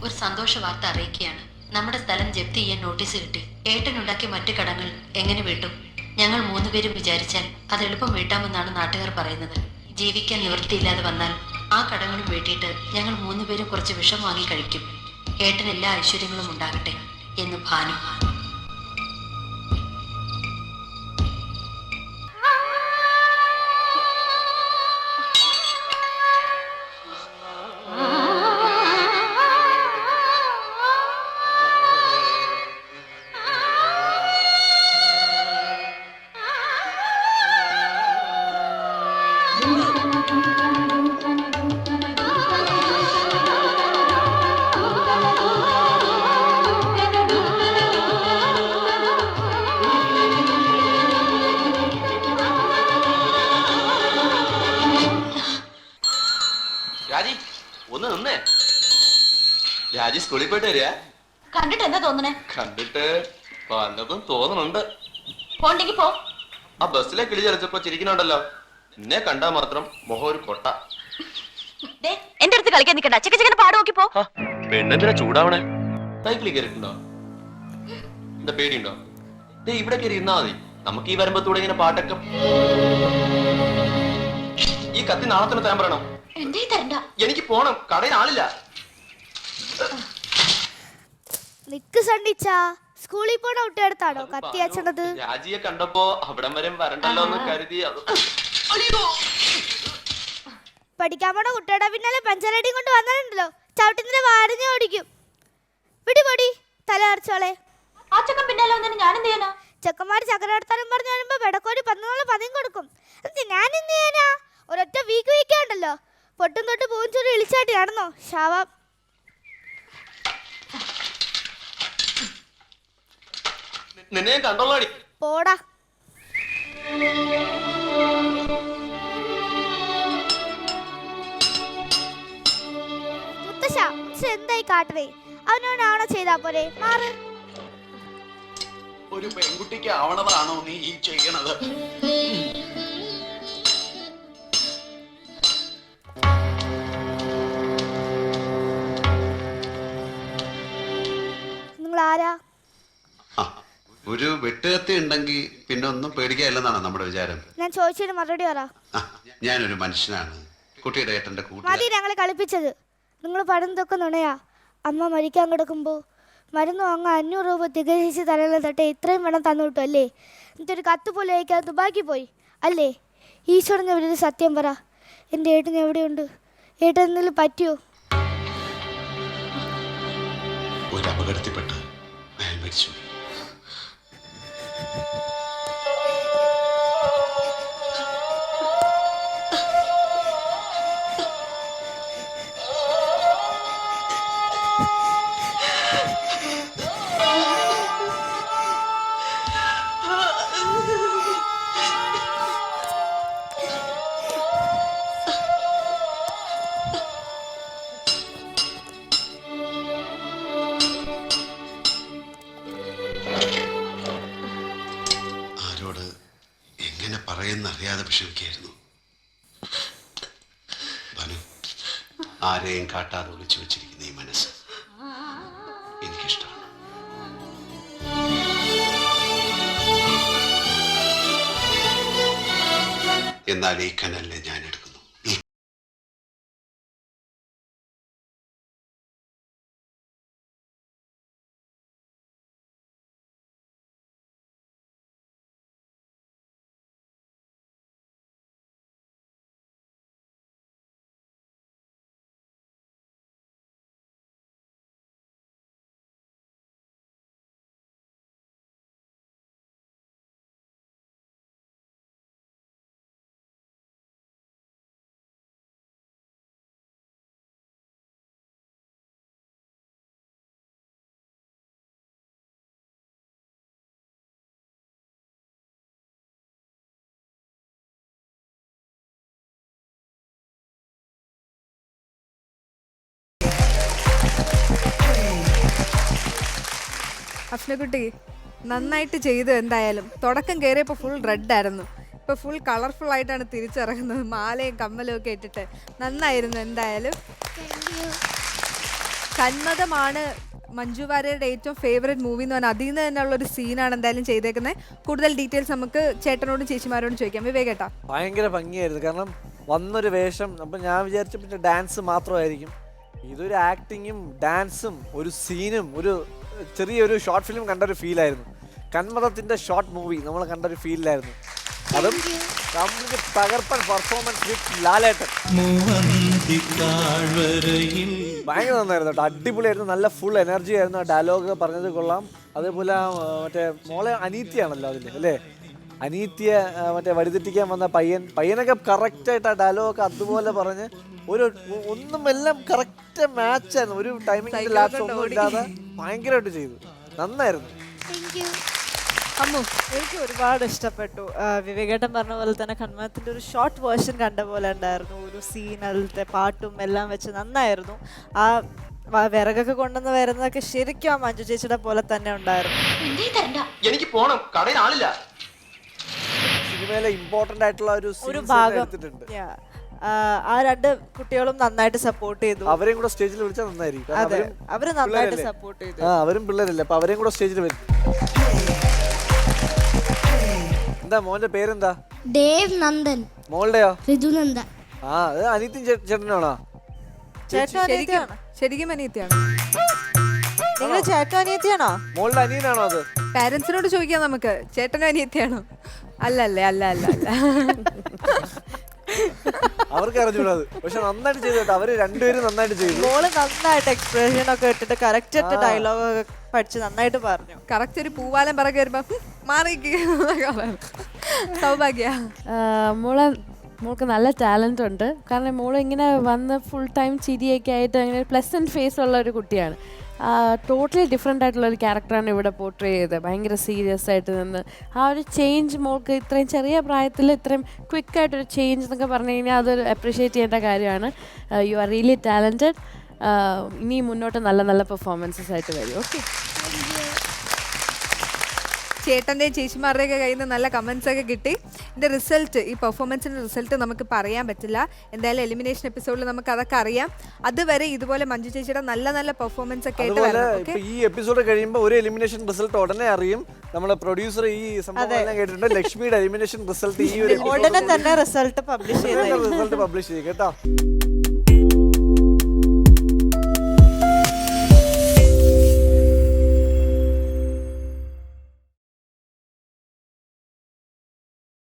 ഒരു സന്തോഷ വാർത്ത അറിയിക്കുകയാണ്. നമ്മുടെ സ്ഥലം ജപ്തി ചെയ്യാൻ നോട്ടീസ് കിട്ടി. ഏട്ടനുണ്ടാക്കിയ മറ്റു കടങ്ങൾ എങ്ങനെ വീട്ടും? ഞങ്ങൾ 3 പേരും വിചാരിച്ചാൽ അത് എളുപ്പം വീട്ടാമെന്നാണ് നാട്ടുകാർ പറയുന്നത്. ജീവിക്കാൻ നിവൃത്തിയില്ലാതെ വന്നാൽ ആ കടങ്ങളും വീട്ടിയിട്ട് ഞങ്ങൾ 3 പേരും കുറച്ച് വിഷം വാങ്ങി കഴിക്കും. ഏട്ടന് എല്ലാ ഐശ്വര്യങ്ങളും ഉണ്ടാകട്ടെ എന്ന് ഭാനു. രാജി ഒന്ന് നിന്നേ. രാജി സ്കൂളിൽ പോയിട്ട് വരിക. കണ്ടിട്ട് എന്താ തോന്നണേ? കണ്ടിട്ട് പലതും തോന്നുന്നുണ്ട്. പോണ്ടെങ്കി പോ. ആ ബസ്സിലെ കിളി ചലിച്ചപ്പോ ചിരിക്കണുണ്ടല്ലോ. എന്നെ കണ്ടാ മാത്രം മുഖം ഒരു കൊട്ട. എന്റെ അടുത്ത് കളിക്കാൻ നിൽക്കണ്ട. ചിക്കൻ പാട് നോക്കി പോ. പെണ്ണെന്തിനാ ചൂടാവണേ? സൈക്കിളിൽ കയറിയിട്ടുണ്ടോ? എന്താ പേടിയുണ്ടോ? ഇവിടെ കയറി ഇരുന്നാ മതി. നമുക്ക് ഈ വരുമ്പത്തൂടെ ഇങ്ങനെ പാട്ടൊക്കെ. ഈ കത്തി നാളെ തന്നെ തരാൻ പറയണം. എനിക്ക് പോണം, കടയിൽ ആളില്ല. സ്കൂളിൽ പോണ കുട്ടിയെടുത്താണോ കത്തി അയച്ചത്? രാജിയെ കണ്ടപ്പോ അവിടം വരെ വരണ്ടല്ലോ എന്ന് കരുതി. പഠിക്കാൻ പോണ കുട്ടിയുടെ പിന്നാലെ പഞ്ചറടിയും കൊണ്ട് വന്നിട്ടുണ്ടല്ലോ. ചവിട്ടുന്നില്ല വാടിഞ്ഞ് ഓടിക്കും. വിടി പൊടി തല അടച്ചോളെ. ആ ചെക്കൻ പിന്നാലെ വന്നിട്ട് ഞാൻ എന്ത് ചെയ്യാനാ? ചെക്കന്മാര് ചക്കര എടുത്താലും പറഞ്ഞു വരുമ്പോ വെടക്കോടി 14 പതിയും കൊടുക്കും. ഞാൻ എന്ത് ചെയ്യാനാ? ഒരൊറ്റ വീക്ക് വീക്കുണ്ടല്ലോ. പൊട്ടും തൊട്ട് പൂഞ്ചൂരി ഇളിച്ചാട്ടി നടന്നോ ശാവം. നിന്നെ കണ്ടോളാടി. പോടാ. മുത്തശ്ശ എന്തായി കാട്ടവേ? അവനോടാണോ ചെയ്താ പോരെ? മാറ്. ഒരു പെൺകുട്ടിക്ക് ആവണതാണോ നീ ഈ ചെയ്യണത്? നിങ്ങൾ ആരാ? ഒരു വെട്ടുകത്തി ഉണ്ടെങ്കിൽ പിന്നെ ഒന്നും പേടിക്കാനില്ലെന്നാണ് നമ്മുടെ വിചാരം. ഞാൻ ചോദിച്ചതിന് മറുപടി പറ. ഞാനൊരു മനുഷ്യനാണ്. കുട്ടിയുടെ ഏട്ടന്റെ മതി ഞങ്ങളെ കളിപ്പിച്ചത്. നിങ്ങൾ പടുന്നതൊക്കെ നുണയാ. അമ്മ മരിക്കാൻ കിടക്കുമ്പോൾ മരുന്ന് വാങ്ങാൻ 500 രൂപ തികച്ച് തലയിൽ തട്ടെ ഇത്രയും വേണം തന്നു കിട്ടും അല്ലേ? എന്നിട്ടൊരു കത്ത് പോലെ അയക്കാതെ ദുബാക്കി പോയി അല്ലേ? ഈശ്വരനെ ഒരു സത്യം പറ. എൻ്റെ ഏട്ടൻ എവിടെയുണ്ട്? ഏട്ടൻ എന്തെങ്കിലും പറ്റിയോ? ഒരു അപകടത്തിൽപ്പെട്ട് അയാൾ മരിച്ചു. എങ്ങനെ പറയുന്നറിയാതെ വിഷമിക്കായിരുന്നു. ഭാനു, ആരെയും കാട്ടാതെ ഒളിച്ചു വെച്ചിരിക്കുന്ന ഈ മനസ്സ് എനിക്കിഷ്ടമാണ്. എന്നാൽ ഈ കനലിനെ ഞാൻ എടുക്കുന്നു. അഫ്നക്കുട്ടി നന്നായിട്ട് ചെയ്തു. എന്തായാലും തുടക്കം കയറിയപ്പോൾ ഫുൾ റെഡ് ആയിരുന്നു. ഇപ്പോൾ ഫുൾ കളർഫുൾ ആയിട്ടാണ് തിരിച്ചിറങ്ങുന്നത്. മാലയും കമ്മലും ഒക്കെ ഇട്ടിട്ട് നന്നായിരുന്നു. എന്തായാലും കന്മതമാണ് മഞ്ജു വാര്യരുടെ ഏറ്റവും ഫേവറേറ്റ് മൂവി എന്ന് പറഞ്ഞാൽ അതിൽ നിന്ന് തന്നെയുള്ള ഒരു സീനാണ് എന്തായാലും ചെയ്തേക്കുന്നത്. കൂടുതൽ ഡീറ്റെയിൽസ് നമുക്ക് ചേട്ടനോടും ചേച്ചിമാരോടും ചോദിക്കാം. വിവേകേട്ടാ. ഭയങ്കര ഭംഗിയായിരുന്നു. കാരണം വന്നൊരു വേഷം അപ്പം ഞാൻ വിചാരിച്ച പിന്നെ ഡാൻസ് മാത്രമായിരിക്കും. ഇതൊരു ആക്ടിങ്ങും ഡാൻസും ഒരു സീനും ഒരു ചെറിയൊരു ഷോർട്ട് ഫിലിം കണ്ടൊരു ഫീലായിരുന്നു. കന്മതത്തിൻ്റെ ഷോർട്ട് മൂവി നമ്മൾ കണ്ടൊരു ഫീലിലായിരുന്നു. അതും കംപ്ലീറ്റ് തകർപ്പൻ പെർഫോമൻസ് വിത്ത് ലാലേട്ടൻ. ഭയങ്കര നന്നായിരുന്നു കേട്ടോ, അടിപൊളിയായിരുന്നു. നല്ല ഫുൾ എനർജി ആയിരുന്നു. ആ ഡയലോഗ് പറഞ്ഞത് കൊള്ളാം. അതേപോലെ മറ്റേ മോളെ അനീത്തിയാണല്ലോ അതിൽ അല്ലേ, അനീത്തിയ മറ്റേ വഴിതെറ്റിക്കാൻ വന്ന പയ്യനൊക്കെ കറക്റ്റായിട്ട് ആ ഡയലോഗൊക്കെ അതുപോലെ പറഞ്ഞ് ഒന്നും എല്ലാം കറക്റ്റ് മാച്ചായിരുന്നു. ഒരു ടൈമിംഗ് ലാപ്സ് ഒന്നും ഇല്ലാതെ ഭയങ്കരമായിട്ട് ചെയ്തു. നന്നായിരുന്നു. അമ്മു. എനിക്ക് ഒരുപാട് ഇഷ്ടപ്പെട്ടു. വിവേകേട്ടൻ പറഞ്ഞ പോലെ തന്നെ കന്മതത്തിൻ്റെ ഒരു ഷോർട്ട് വേർഷൻ കണ്ട പോലെ ഉണ്ടായിരുന്നു. ഒരു സീൻ, അതിലത്തെ പാട്ടും എല്ലാം വെച്ച് നന്നായിരുന്നു. ആ വിറകൊക്കെ കൊണ്ടുവന്ന് വരുന്നതൊക്കെ ശരിക്കും ആ മഞ്ജു ചേച്ചിയുടെ പോലെ തന്നെ ഉണ്ടായിരുന്നു. എനിക്ക് പോണം, കടയിൽ ആളില്ല. സിനിമയിലെ ഇമ്പോർട്ടന്റ് ആയിട്ടുള്ള ഒരു ഭാഗം ആ രണ്ട് കുട്ടികളും നന്നായിട്ട് സപ്പോർട്ട് ചെയ്തു. അവരെയും കൂടെ സ്റ്റേജിൽ വിളിച്ചാൽ നന്നായിരിക്കും. അതെ, അവര് നന്നായിട്ട് സപ്പോർട്ട് ചെയ്തു. അവരും പിള്ളേരല്ലേ, അപ്പൊ അവരെയും കൂടെ സ്റ്റേജിൽ വരും. എന്താ മോന്റെ പേരെന്താ? ദേവ് നന്ദൻ. മോളുടെയോ? ഋതുനന്ദ. ആ, അത് അനിയത്തിൻ ചേട്ടനാണോ? ചേട്ടൻ അനിയത്തിയാണോ? ശരിക്കും അനിയത്തിയാണ്. നിങ്ങൾ ചേട്ടൻ അനിയത്തിയാണോ? മോളുടെ അനിയനാണോ അത്? പാരന്റ്സിനോട് ചോദിക്കാം നമുക്ക്. ചേട്ടനും അനിയത്തിയാണോ? അല്ലല്ലേ, അല്ല അല്ല അല്ല. അവർക്ക് അറിഞ്ഞൂടാത്. പക്ഷെ നന്നായിട്ട് ചെയ്തു കേട്ടോ, അവര് രണ്ടുപേരും നന്നായിട്ട് ചെയ്തു. മോള് നന്നായിട്ട് എക്സ്പ്രഷൻ ഒക്കെ ഇട്ടിട്ട് കറക്റ്റ് ഡയലോഗ് ഒക്കെ പഠിച്ച് നന്നായിട്ട് പറഞ്ഞു. കറക്റ്റ് ഒരു പൂവാലം പറക്കി വരുമ്പോ മാറിക്ക്. സൗഭാഗ്യ. മോൾക്ക് നല്ല ടാലൻ്റ് ഉണ്ട്. കാരണം മോൾ ഇങ്ങനെ വന്ന് ഫുൾ ടൈം ചിരിയൊക്കെ ആയിട്ട് അങ്ങനെ പ്ലസൻറ്റ് ഫേസ് ഉള്ള ഒരു കുട്ടിയാണ്. ടോട്ടലി ഡിഫറെൻ്റ് ആയിട്ടുള്ള ഒരു ക്യാരക്ടറാണ് ഇവിടെ പോർട്രേ ചെയ്തത്. ഭയങ്കര സീരിയസ് ആയിട്ട് നിന്ന് ആ ഒരു ചേഞ്ച് മോൾക്ക് ഇത്രയും ചെറിയ പ്രായത്തിൽ ഇത്രയും ക്വിക്കായിട്ടൊരു ചേഞ്ച് എന്നൊക്കെ പറഞ്ഞു കഴിഞ്ഞാൽ അതൊരു അപ്രിഷ്യേറ്റ് ചെയ്യേണ്ട കാര്യമാണ്. You are really talented. ഇനി മുന്നോട്ട് നല്ല നല്ല പെർഫോമൻസസ് ആയിട്ട് വരും. ഓക്കെ. ചേട്ടൻ്റെയും ചേച്ചിമാരുടെയൊക്കെ കയ്യിൽ നിന്ന് നല്ല കമൻസ് ഒക്കെ കിട്ടി. ഇതിൻ്റെ റിസൾട്ട്, ഈ പെർഫോമൻസിൻ്റെ റിസൾട്ട് നമുക്ക് പറയാൻ പറ്റില്ല. എന്തായാലും എലിമിനേഷൻ എപ്പിസോഡിൽ നമുക്ക് അതൊക്കെ അറിയാം. അതുവരെ ഇതുപോലെ മഞ്ജു ചേച്ചിയുടെ നല്ല നല്ല പെർഫോമൻസ് ഒക്കെ ആയിട്ട് വരണം. ഈ എപ്പിസോഡ് കഴിയുമ്പോൾ ഒരു എലിമിനേഷൻ റിസൾട്ട് ഉടനെ അറിയും. നമ്മുടെ പ്രൊഡ്യൂസർ ഈ സംഭവം എല്ലാം കേട്ടിട്ടുണ്ട്. ലക്ഷ്മിയുടെ എലിമിനേഷൻ റിസൾട്ട് ഈ ഒരു ഉടനെ തന്നെ റിസൾട്ട് പബ്ലിഷ് റിസൾട്ട് പബ്ലിഷ് ചെയ്യും കേട്ടോ.